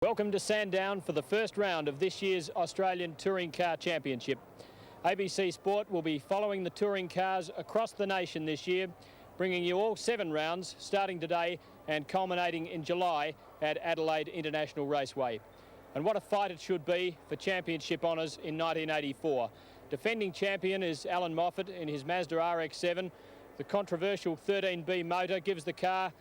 Welcome to Sandown for the first round of this year's Australian Touring Car Championship. ABC Sport will be following the touring cars across the nation this year, bringing you all 7 rounds starting today and culminating in July at Adelaide International Raceway. And what a fight it should be for championship honours in 1984. Defending champion is Allan Moffat in his Mazda RX-7. The controversial 13B motor gives the car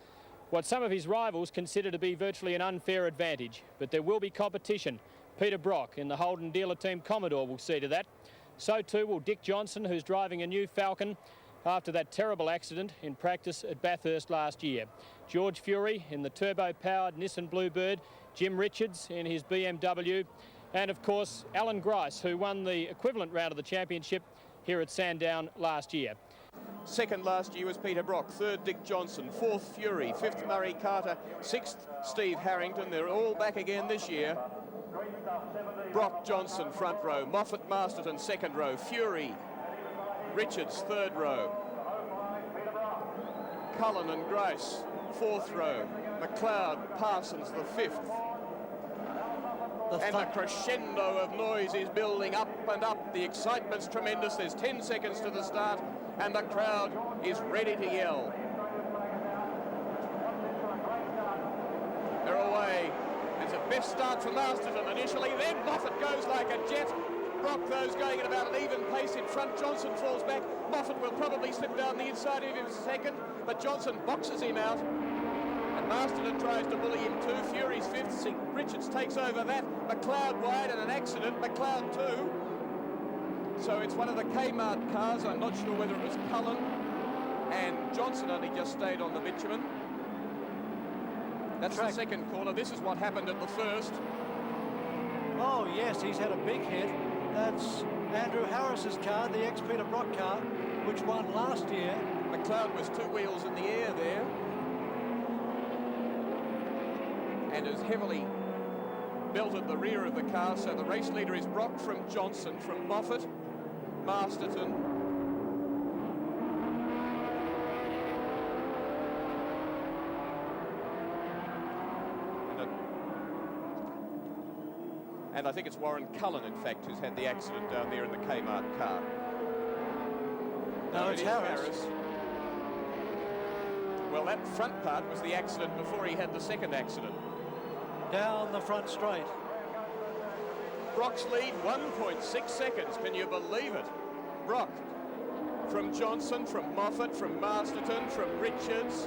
what some of his rivals consider to be virtually an unfair advantage, but there will be competition. Peter Brock in the Holden dealer team Commodore will see to that. So too will Dick Johnson, who's driving a new Falcon after that terrible accident in practice at Bathurst last year. George Fury in the turbo-powered Nissan Bluebird, Jim Richards in his BMW, and of course Allan Grice, who won the equivalent round of the championship here at Sandown last year. Second last year was Peter Brock, third Dick Johnson, fourth Fury, fifth Murray Carter, sixth Steve Harrington. They're all back again this year. Brock, Johnson front row, Moffat, Masterton second row, Fury, Richards third row, Cullen and Grice fourth row, McLeod, Parsons the fifth. And the crescendo of noise is building up and up. The excitement's tremendous. There's 10 seconds to the start and the crowd is ready to yell. They're away. It's a best start for Masterton initially. Then Moffat goes like a jet. Brock, those going at about an even pace in front. Johnson falls back. Moffat will probably slip down the inside of him second, but Johnson boxes him out. And Masterton tries to bully him too. Fury's fifth. Richards takes over that. McLeod wide and an accident. McLeod too. So it's one of the Kmart cars. I'm not sure whether it was Cullen, and Johnson only just stayed on the bitumen. That's the second corner. This is what happened at the first. Oh yes, he's had a big hit. That's Andrew Harris's car, the ex-Peter Brock car, which won last year. McLeod was 2 wheels in the air there, and has heavily belted the rear of the car. So the race leader is Brock from Johnson, from Moffat, Masterton, and I think it's Warren Cullen, in fact, who's had the accident down there in the Kmart car. No, it's Harris. Well, that front part was the accident before he had the second accident. Down the front straight. Brock's lead, 1.6 seconds. Can you believe it? Brock from Johnson, from Moffat, from Masterton, from Richards.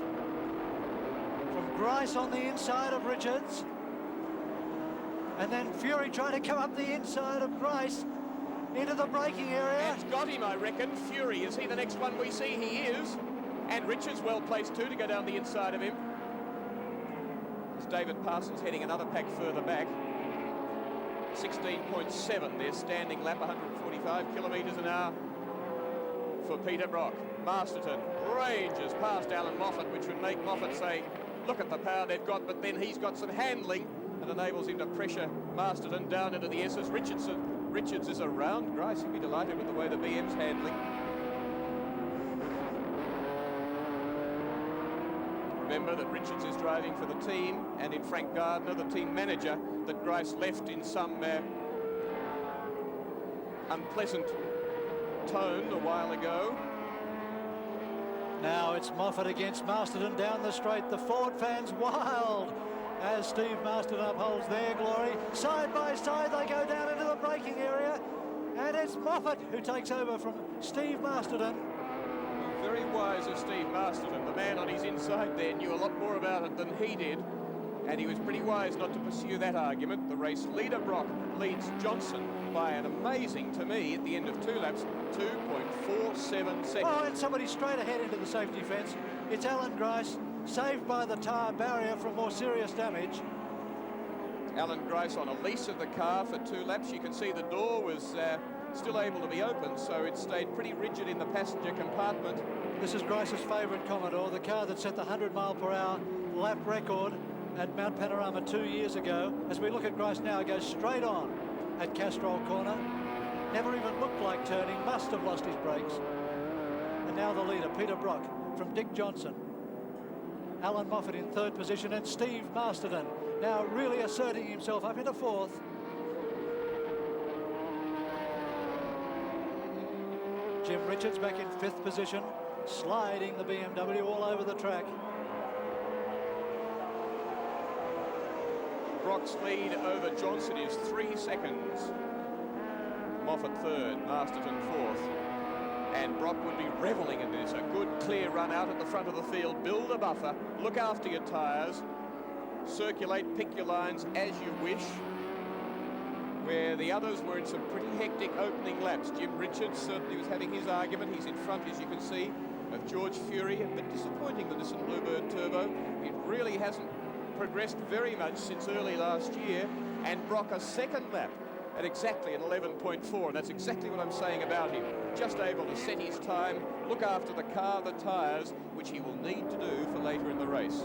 From Grice on the inside of Richards. And then Fury trying to come up the inside of Grice into the braking area. And got him, I reckon. Fury, is he the next one we see? He is. And Richards well placed too to go down the inside of him. It's David Parsons heading another pack further back. 16.7, their standing lap, 145 kilometres an hour for Peter Brock. Masterton ranges past Allan Moffat, which would make Moffat say, look at the power they've got, but then he's got some handling that enables him to pressure Masterton down into the S's. Richards is around. Grice will be delighted with the way the BM's handling. Remember that Richards is driving for the team, and in Frank Gardner, the team manager, that Grice left in some unpleasant tone a while ago. Now it's Moffat against Masterton down the straight. The Ford fans wild as Steve Masterton upholds their glory. Side by side they go down into the braking area, and it's Moffat who takes over from Steve Masterton. Very wise of Steve Masterton. The man on his inside there knew a lot more about it than he did, and he was pretty wise not to pursue that argument. The race leader, Brock, leads Johnson by an amazing, to me, at the end of 2 laps, 2.47 seconds. Oh, and somebody straight ahead into the safety fence. It's Allan Grice, saved by the tyre barrier from more serious damage. Allan Grice on a lease of the car for 2 laps. You can see the door was still able to be opened, so it stayed pretty rigid in the passenger compartment. This is Grice's favourite Commodore, the car that set the 100-mile-per-hour lap record at Mount Panorama 2 years ago. As we look at Grice now, it goes straight on at Castrol Corner. Never even looked like turning, must have lost his brakes. And now the leader, Peter Brock, from Dick Johnson. Allan Moffat in third position, and Steve Masterton now really asserting himself up into fourth. Jim Richards back in fifth position, sliding the BMW all over the track. Brock's lead over Johnson is 3 seconds. Moffat third, Masterton fourth. And Brock would be revelling in this. A good clear run out at the front of the field. Build a buffer. Look after your tyres. Circulate, pick your lines as you wish. Where the others were in some pretty hectic opening laps. Jim Richards certainly was having his argument. He's in front, as you can see, of George Fury. A bit disappointing, the Nissan Bluebird Turbo. It really hasn't progressed very much since early last year. And Brock a second lap at exactly an 11.4, and that's exactly what I'm saying about him. Just able to set his time, look after the car, the tyres, which he will need to do for later in the race.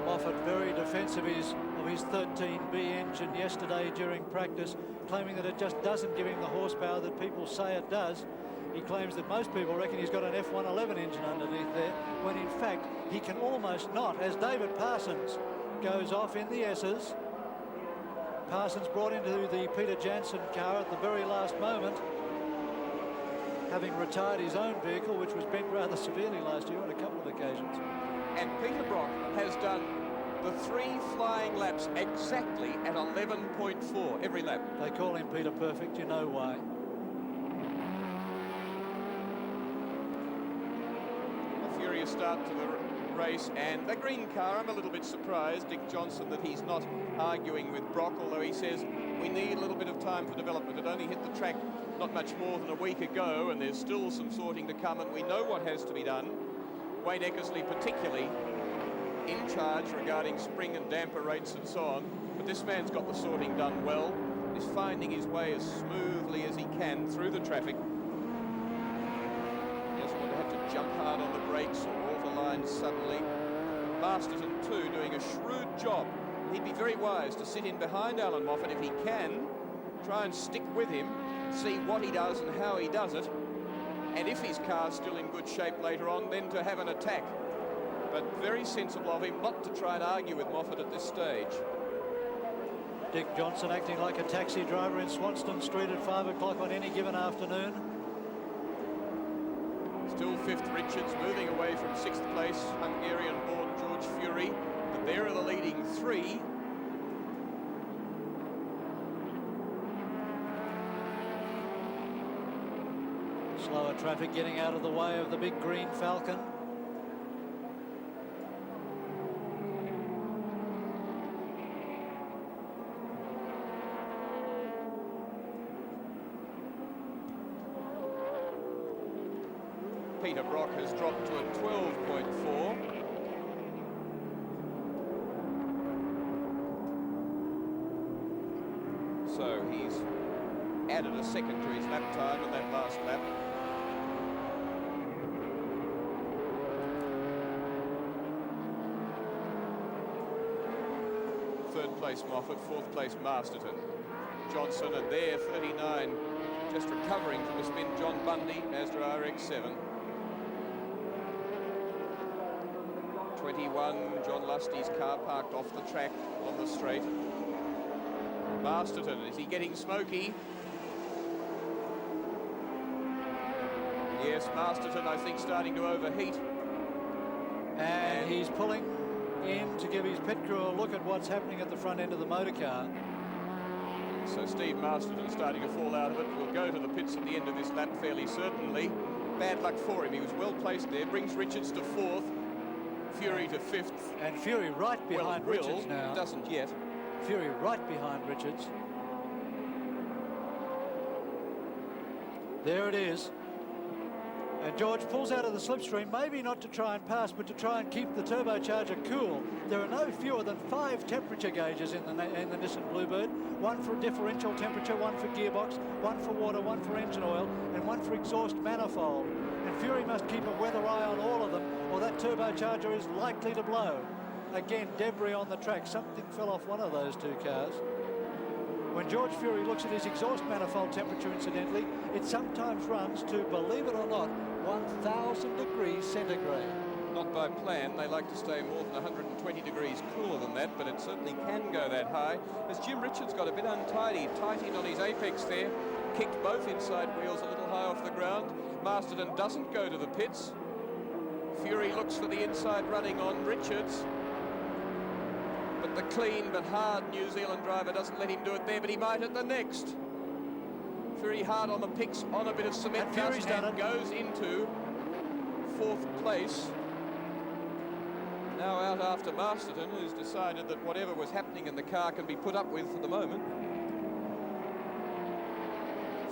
Moffat very defensive of his 13B engine yesterday during practice, claiming that it just doesn't give him the horsepower that people say it does. He claims that most people reckon he's got an F111 engine underneath there, when in fact he can almost not, as David Parsons goes off in the S's. Parsons brought into the Peter Jansen car at the very last moment, having retired his own vehicle, which was bent rather severely last year on a couple of occasions. And Peter Brock has done the 3 flying laps exactly at 11.4 every lap. They call him Peter Perfect, you know why. A furious start to the race, and the green car, I'm a little bit surprised, Dick Johnson, that he's not arguing with Brock, although he says we need a little bit of time for development. It only hit the track not much more than a week ago, and there's still some sorting to come, and we know what has to be done. Wayne Eckersley particularly in charge regarding spring and damper rates and so on, but this man's got the sorting done well. He's finding his way as smoothly as he can through the traffic. He doesn't want to have to jump hard on the brakes or alter lines suddenly. Masterton too doing a shrewd job. He'd be very wise to sit in behind Allan Moffat if he can, try and stick with him, see what he does and how he does it, and if his car's still in good shape later on, then to have an attack. But very sensible of him not to try and argue with Moffat at this stage. Dick Johnson acting like a taxi driver in Swanston Street at 5 o'clock on any given afternoon. Still fifth Richards, moving away from sixth place, Hungarian-born George Fury. But there are the leading 3. Slower traffic getting out of the way of the big green Falcon. Peter Brock has dropped to a 12.4. So he's added a second to his lap time in that last lap. Third place Moffat, fourth place Masterton. Johnson, and there 39, just recovering from the spin, John Bundy, Mazda RX-7. 21, John Lusty's car parked off the track on the straight. Masterton, is he getting smoky? Yes, Masterton, I think, starting to overheat. And he's pulling in to give his pit crew a look at what's happening at the front end of the motor car. So Steve Masterton starting to fall out of it. Will go to the pits at the end of this lap fairly certainly. Bad luck for him. He was well placed there. Brings Richards to fourth. Fury to fifth. And Fury right behind Richards now. Doesn't yet. Fury right behind Richards. There it is. And George pulls out of the slipstream, maybe not to try and pass, but to try and keep the turbocharger cool. There are no fewer than 5 temperature gauges in the Nissan Bluebird. One for differential temperature, one for gearbox, one for water, one for engine oil, and one for exhaust manifold. And Fury must keep a weather eye on all of them, or that turbocharger is likely to blow. Again, debris on the track. Something fell off one of those 2 cars. When George Fury looks at his exhaust manifold temperature, incidentally, it sometimes runs to, believe it or not, 1,000 degrees centigrade. Not by plan. They like to stay more than 120 degrees cooler than that, but it certainly can go that high. As Jim Richards got a bit untidy, tightened on his apex there, kicked both inside wheels a little high off the ground. Masterton doesn't go to the pits. Fury looks for the inside running on Richards. But the clean but hard New Zealand driver doesn't let him do it there, but he might at the next. Fury hard on the picks, on a bit of cement And Fury's dust, done and it. goes into 4th place. Now out after Masterton, who's decided that whatever was happening in the car can be put up with for the moment.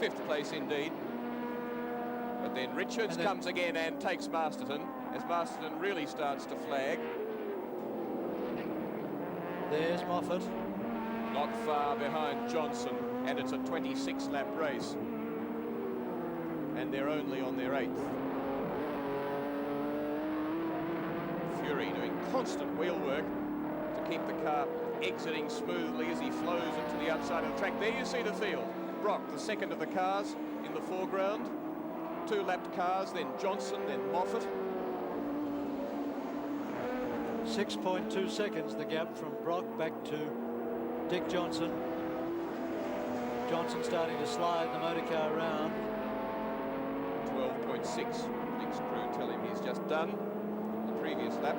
5th place indeed. But then Richards comes again and takes Masterton, as Masterton really starts to flag. There's Moffat. Not far behind Johnson, and it's a 26-lap race. And they're only on their 8th. Fury doing constant wheel work to keep the car exiting smoothly as he flows it to the outside of the track. There you see the field. Brock, the second of the cars in the foreground. 2 lapped cars, then Johnson, then Moffat. 6.2 seconds the gap from Brock back to Dick Johnson. Johnson starting to slide the motor car around. 12.6. Dick's crew tell him he's just done the previous lap.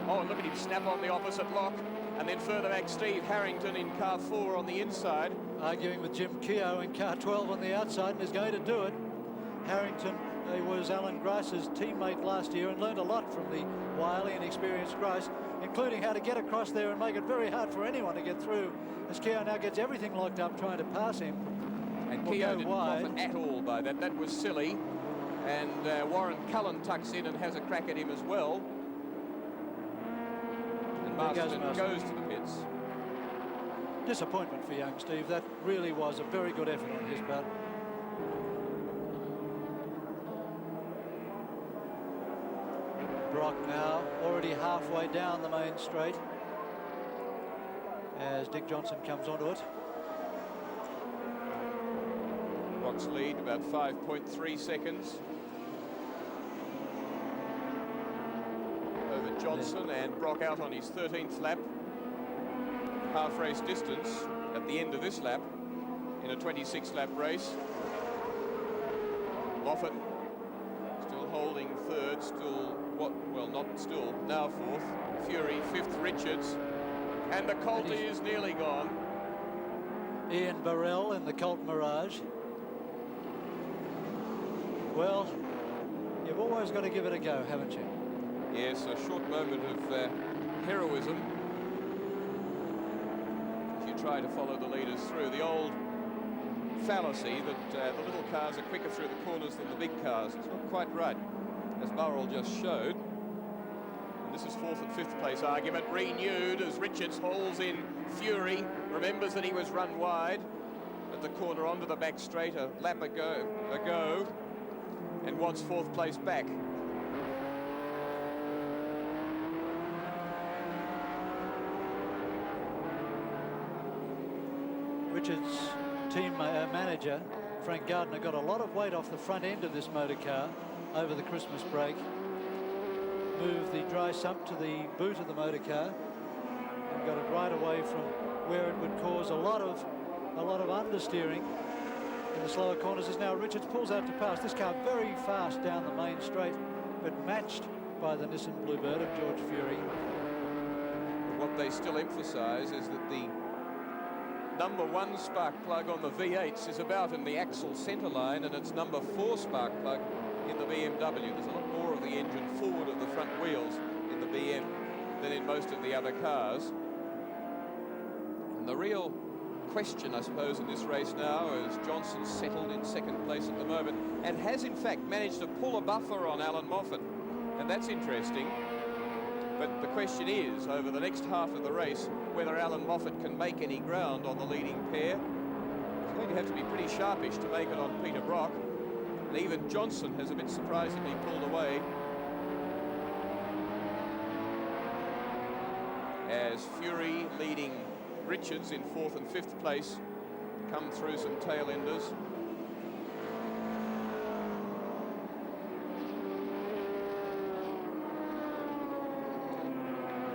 Oh, and look at him snap on the opposite lock. And then further back, Steve Harrington in car 4 on the inside. Arguing with Jim Keogh in car 12 on the outside, and is going to do it. Harrington, he was Alan Grice's teammate last year and learned a lot from the wily and experienced Grice, including how to get across there and make it very hard for anyone to get through, as Keogh now gets everything locked up trying to pass him. And Will Keogh go didn't wide. profit at all by that. That was silly. And Warren Cullen tucks in and has a crack at him as well. And Masterton goes to the pits. Disappointment for young Steve. That really was a very good effort on his part. Brock now already halfway down the main straight as Dick Johnson comes onto it. Brock's lead about 5.3 seconds over Johnson, and Brock out on his 13th lap. Half race distance at the end of this lap in a 26-lap race. Moffat still holding 3rd, still not still, now 4th. Fury 5th, Richards, and the Colt is nearly gone. Ian Burrell in the Colt Mirage. Well, you've always got to give it a go, haven't you? Yes, a short moment of heroism if you try to follow the leaders through. The old fallacy that the little cars are quicker through the corners than the big cars. It's not quite right, as Burrell just showed. And this is 4th and 5th place argument renewed as Richards hauls in Fury. Remembers that he was run wide at the corner onto the back straight a lap ago and wants 4th place back. Richards' team manager, Frank Gardner, got a lot of weight off the front end of this motor car over the Christmas break. Moved the dry sump to the boot of the motor car and got it right away from where it would cause a lot of understeering in the slower corners. As now Richards pulls out to pass this car very fast down the main straight, but matched by the Nissan Bluebird of George Fury. What they still emphasize is that the number 1 spark plug on the V8s is about in the axle center line, and it's number 4 spark plug in the BMW. There's a lot more of the engine forward of the front wheels in the BM than in most of the other cars. And the real question, I suppose, in this race now is Johnson settled in 2nd place at the moment and has in fact managed to pull a buffer on Allan Moffat, and that's interesting. But the question is, over the next half of the race, whether Allan Moffat can make any ground on the leading pair. He's going to have to be pretty sharpish to make it on Peter Brock. And even Johnson has a bit surprisingly pulled away, as Fury leading Richards in 4th and 5th place come through some tail enders.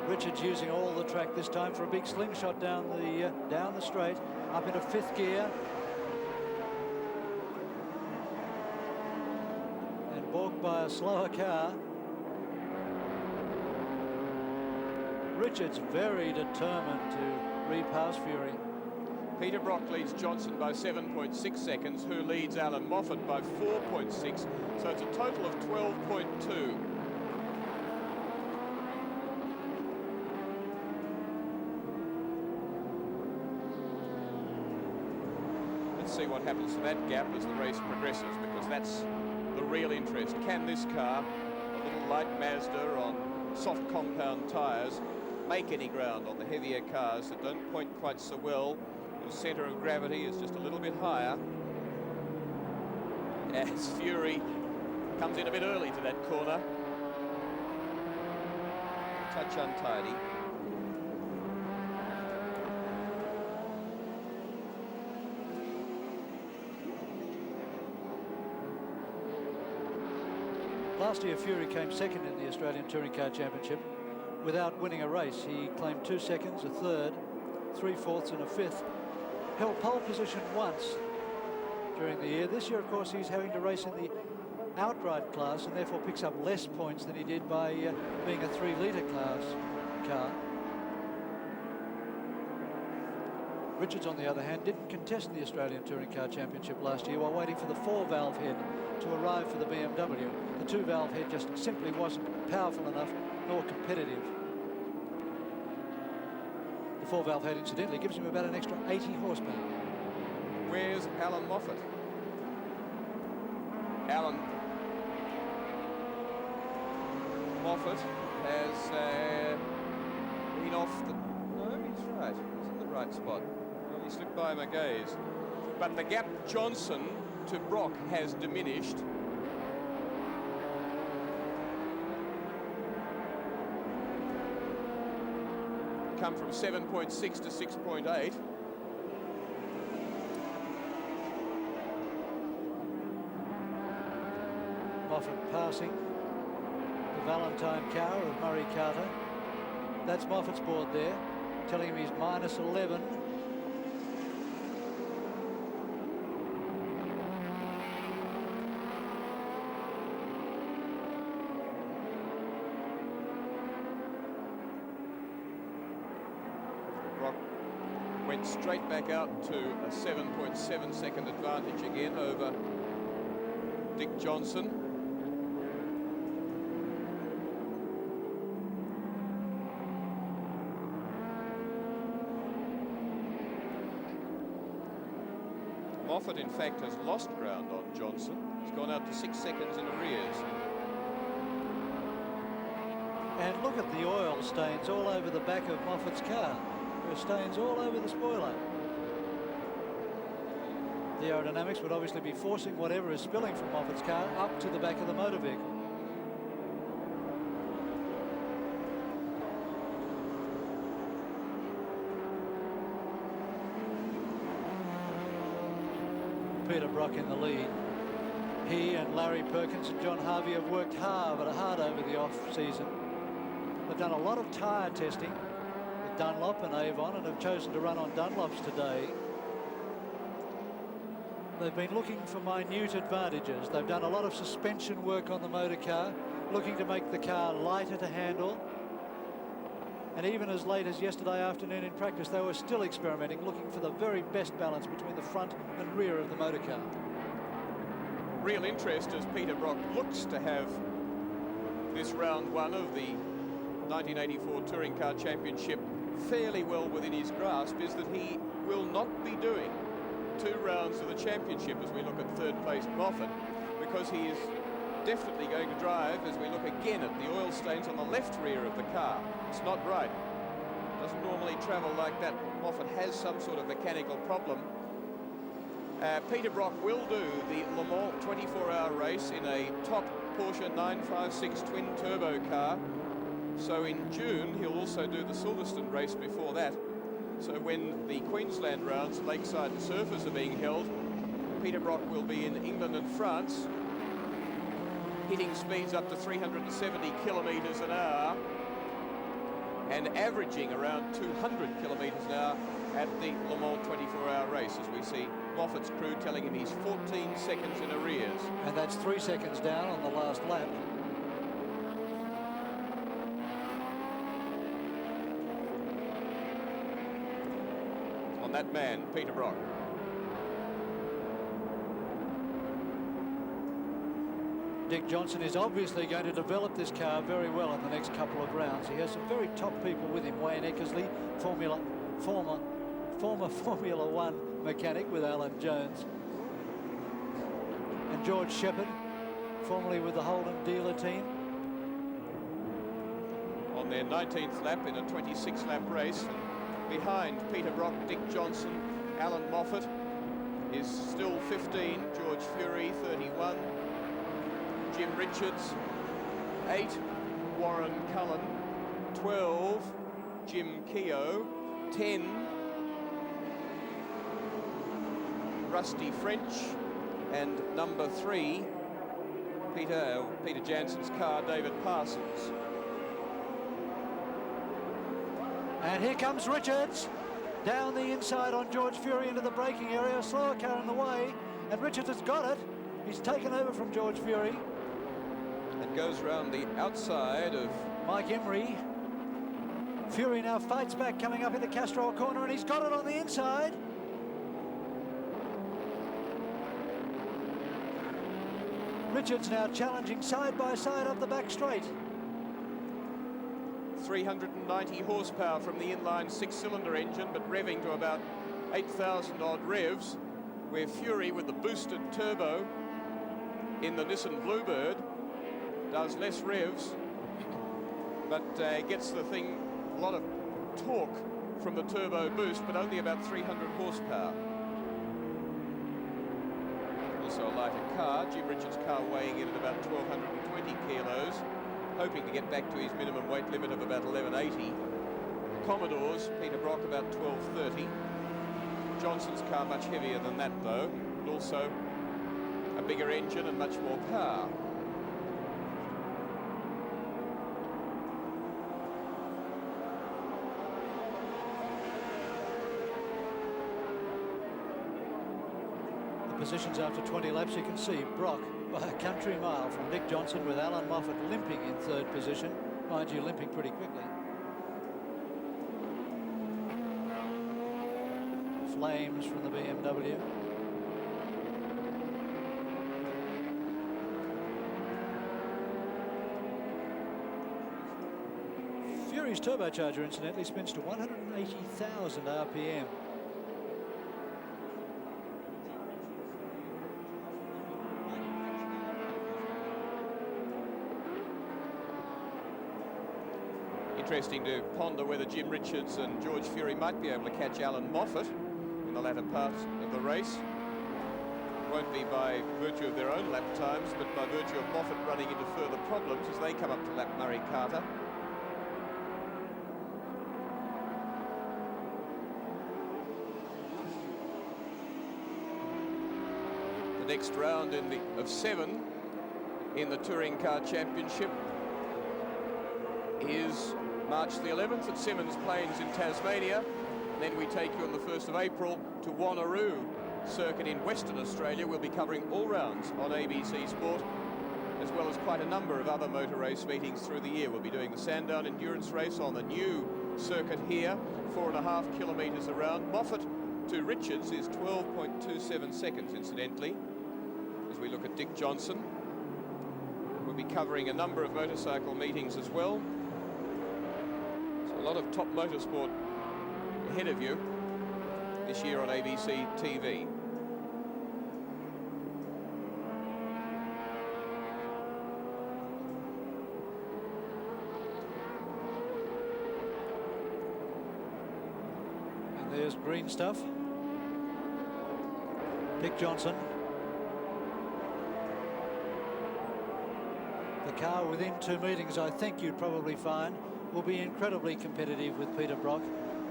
Richards using all the track this time for a big slingshot down the straight, up into 5th gear. And balked by a slower car. Richards very determined to repass Fury. Peter Brock leads Johnson by 7.6 seconds, who leads Allan Moffat by 4.6, so it's a total of 12.2. Let's see what happens to that gap as the race progresses, because that's the real interest. Can this car, a little light Mazda on soft compound tyres, make any ground on the heavier cars that don't point quite so well? The centre of gravity is just a little bit higher, as Fury comes in a bit early to that corner. Touch untidy. Last year, Fury came second in the Australian Touring Car Championship without winning a race. He claimed 2 seconds, a third, 3 fourths and a 5th. Held pole position once during the year. This year, of course, he's having to race in the outright class and therefore picks up less points than he did by being a 3-litre class car. Richards, on the other hand, didn't contest the Australian Touring Car Championship last year while waiting for the 4-valve head to arrive for the BMW. The 2-valve head just simply wasn't powerful enough nor competitive. The 4-valve head, incidentally, gives him about an extra 80 horsepower. Where's Allan Moffat? Allan Moffat has been off the... No, he's right. He's in the right spot. Well, he slipped by my gaze. But the gap Johnson to Brock has diminished. Come from 7.6 to 6.8. Moffat passing the Valentine car of Murray Carter. That's Moffat's board there, telling him he's minus 11. Went straight back out to a 7.7 second advantage again over Dick Johnson. Moffat, in fact, has lost ground on Johnson. He's gone out to 6 seconds in arrears. And look at the oil stains all over the back of Moffat's car. There are stains all over the spoiler. The aerodynamics would obviously be forcing whatever is spilling from Moffat's car up to the back of the motor vehicle. Peter Brock in the lead. He and Larry Perkins and John Harvey have worked hard over the off-season. They've done a lot of tyre testing with Dunlop and Avon and have chosen to run on Dunlops today. They've been looking for minute advantages. They've done a lot of suspension work on the motor car, looking to make the car lighter to handle. And even as late as yesterday afternoon in practice, they were still experimenting, looking for the very best balance between the front and rear of the motor car. Real interest, as Peter Brock looks to have this round one of the 1984 Touring Car Championship fairly well within his grasp, is that he will not be doing 2 rounds of the championship as we look at third-placed Moffat, because he is definitely going to drive, as we look again at the oil stains on the left rear of the car. It's not right. Doesn't normally travel like that. Moffat has some sort of mechanical problem. Peter Brock will do the Le Mans 24-hour race in a top Porsche 956 twin-turbo car. So in June, he'll also do the Silverstone race before that. So when the Queensland rounds, Lakeside and Surfers are being held, Peter Brock will be in England and France, hitting speeds up to 370 kilometres an hour and averaging around 200 kilometres an hour at the Le Mans 24-hour race, as we see Moffat's crew telling him he's 14 seconds in arrears. And that's 3 seconds down on the last lap. On that man, Peter Brock. Dick Johnson is obviously going to develop this car very well in the next couple of rounds. He has some very top people with him. Wayne Eckersley, former Formula One mechanic with Allan Jones. And George Shepherd, formerly with the Holden dealer team. On their 19th lap in a 26-lap race. Behind Peter Brock, Dick Johnson, Allan Moffat is still 15, George Fury 31, Jim Richards 8, Warren Cullen 12, Jim Keogh 10, Rusty French, and number 3, Peter Jansen's car, David Parsons. And here comes Richards down the inside on George Fury into the braking area. Slower car in the way, and Richards has got it. He's taken over from George Fury. And goes round the outside of Mike Emery. Fury now fights back, coming up into Castrol corner, and he's got it on the inside. Richards now challenging side by side up the back straight. 390 horsepower from the inline 6-cylinder engine, but revving to about 8,000 odd revs, where Fury with the boosted turbo in the Nissan Bluebird does less revs, but gets the thing a lot of torque from the turbo boost, but only about 300 horsepower. Also a lighter car, Jim Richards' car weighing in at about 1,220 kilos, hoping to get back to his minimum weight limit of about 1,180. Commodore's, Peter Brock, about 1,230. Johnson's car much heavier than that though, and also a bigger engine and much more power. The positions after 20 laps, you can see Brock by a country mile from Dick Johnson, with Allan Moffat limping in third position. Mind you, limping pretty quickly. Flames from the BMW. Fury's turbocharger, incidentally, spins to 180,000 RPM. Interesting to ponder whether Jim Richards and George Fury might be able to catch Allan Moffat in the latter part of the race. Won't be by virtue of their own lap times, but by virtue of Moffat running into further problems as they come up to lap Murray Carter. The next round of 7 in the Touring Car Championship is March the 11th at Symonds Plains in Tasmania. And then we take you on the 1st of April to Wanneroo circuit in Western Australia. We'll be covering all rounds on ABC Sport, as well as quite a number of other motor race meetings through the year. We'll be doing the Sandown endurance race on the new circuit here, 4.5 kilometres around. Moffat to Richards is 12.27 seconds, incidentally, as we look at Dick Johnson. We'll be covering a number of motorcycle meetings as well. So a lot of top motorsport ahead of you this year on ABC TV. And there's green stuff. Dick Johnson. The car within 2 meetings, I think you'd probably find, will be incredibly competitive with Peter Brock.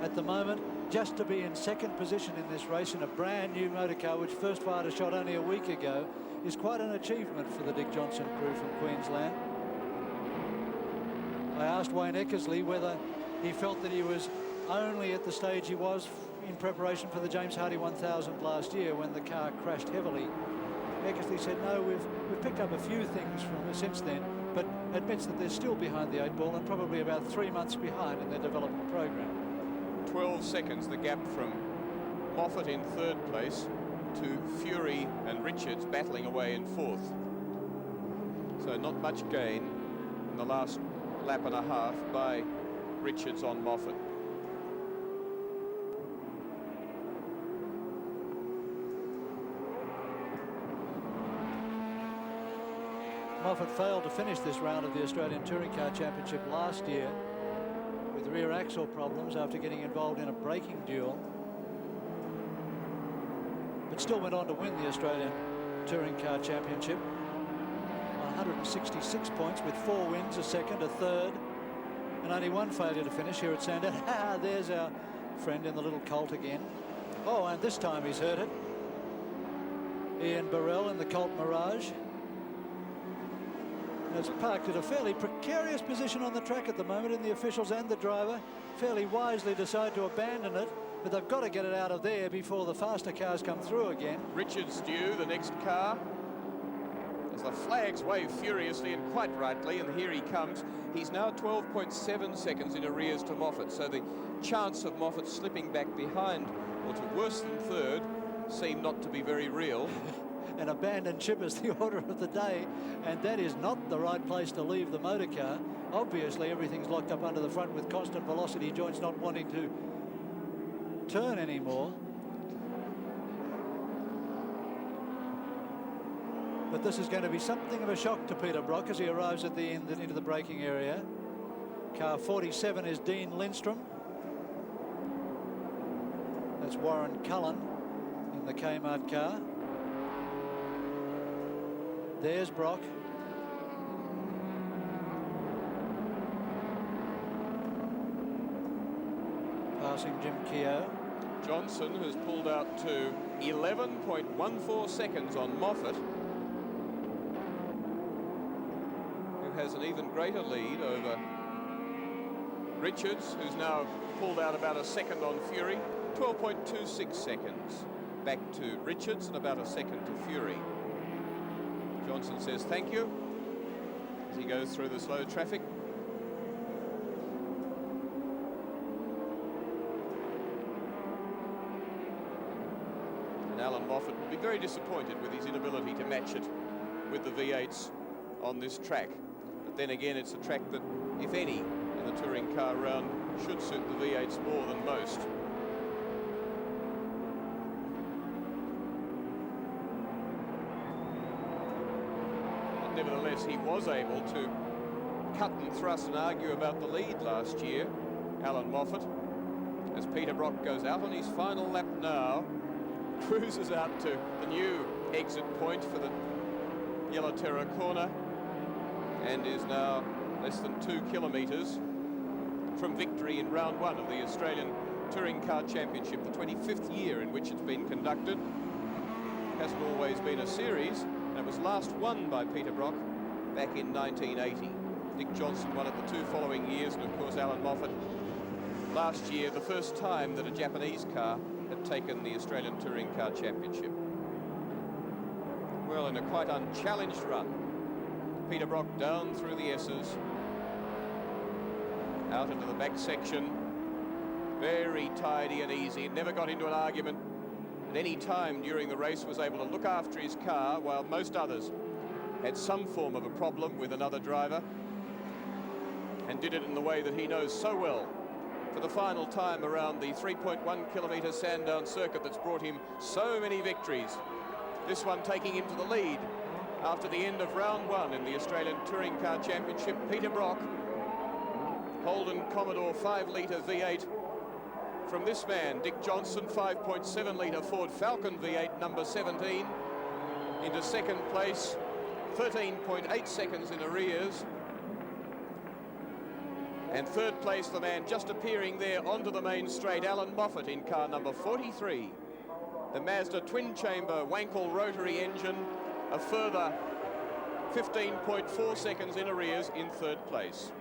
at the moment. Just to be in second position in this race in a brand new motor car, which first fired a shot only a week ago, is quite an achievement for the Dick Johnson crew from Queensland. I asked Wayne Eckersley whether he felt that he was only at the stage he was in preparation for the James Hardy 1000 last year when the car crashed heavily. Eckersley said, no, we've picked up a few things from since then, but admits that they're still behind the 8 ball and probably about 3 months behind in their development program. 12 seconds the gap from Moffat in third place to Fury and Richards battling away in fourth. So not much gain in the last lap and a half by Richards on Moffat. Moffat failed to finish this round of the Australian Touring Car Championship last year with rear axle problems after getting involved in a braking duel, but still went on to win the Australian Touring Car Championship on 166 points with 4 wins, a second, a third, and only 1 failure to finish here at Sandown. There's our friend in the little Colt again. Oh, and this time he's hurt it. Ian Burrell in the Colt Mirage. It's parked at a fairly precarious position on the track at the moment, and the officials and the driver fairly wisely decide to abandon it, but they've got to get it out of there before the faster cars come through again. Richards due, the next car, as the flags wave furiously, and quite rightly, and here he comes. He's now 12.7 seconds in arrears to Moffat, so the chance of Moffat slipping back behind, or to worse than third, seem not to be very real. And abandoned ship is the order of the day, and that is not the right place to leave the motor car. Obviously everything's locked up under the front with constant velocity joints not wanting to turn anymore. But this is going to be something of a shock to Peter Brock as he arrives at the end into the braking area. Car 47 is Dean Lindstrom. That's Warren Cullen in the Kmart car. There's Brock. Passing Jim Keogh. Johnson has pulled out to 11.14 seconds on Moffat, who has an even greater lead over Richards, who's now pulled out about a second on Fury. 12.26 seconds back to Richards and about a second to Fury. Johnson says thank you as he goes through the slow traffic. And Allan Moffat will be very disappointed with his inability to match it with the V8s on this track. But then again, it's a track that, if any, in the touring car round, should suit the V8s more than most. Nevertheless, he was able to cut and thrust and argue about the lead last year, Allan Moffat, as Peter Brock goes out on his final lap now, cruises out to the new exit point for the Yellow Terror corner, and is now less than 2 kilometres from victory in round 1 of the Australian Touring Car Championship, the 25th year in which it's been conducted. It hasn't always been a series. It was last won by Peter Brock back in 1980. Dick Johnson won it the 2 following years, and of course Allan Moffat last year, the first time that a Japanese car had taken the Australian Touring Car Championship. Well, in a quite unchallenged run, Peter Brock down through the S's, out into the back section, very tidy and easy, never got into an argument at any time during the race, was able to look after his car while most others had some form of a problem with another driver, and did it in the way that he knows so well for the final time around the 3.1 kilometre Sandown circuit that's brought him so many victories. This one taking him to the lead after the end of round 1 in the Australian Touring Car Championship. Peter Brock, Holden Commodore 5-litre V8 from this man, Dick Johnson, 5.7-litre Ford Falcon V8 number 17, into second place, 13.8 seconds in arrears. And third place, the man just appearing there onto the main straight, Allan Moffat in car number 43. The Mazda twin-chamber Wankel rotary engine, a further 15.4 seconds in arrears in third place.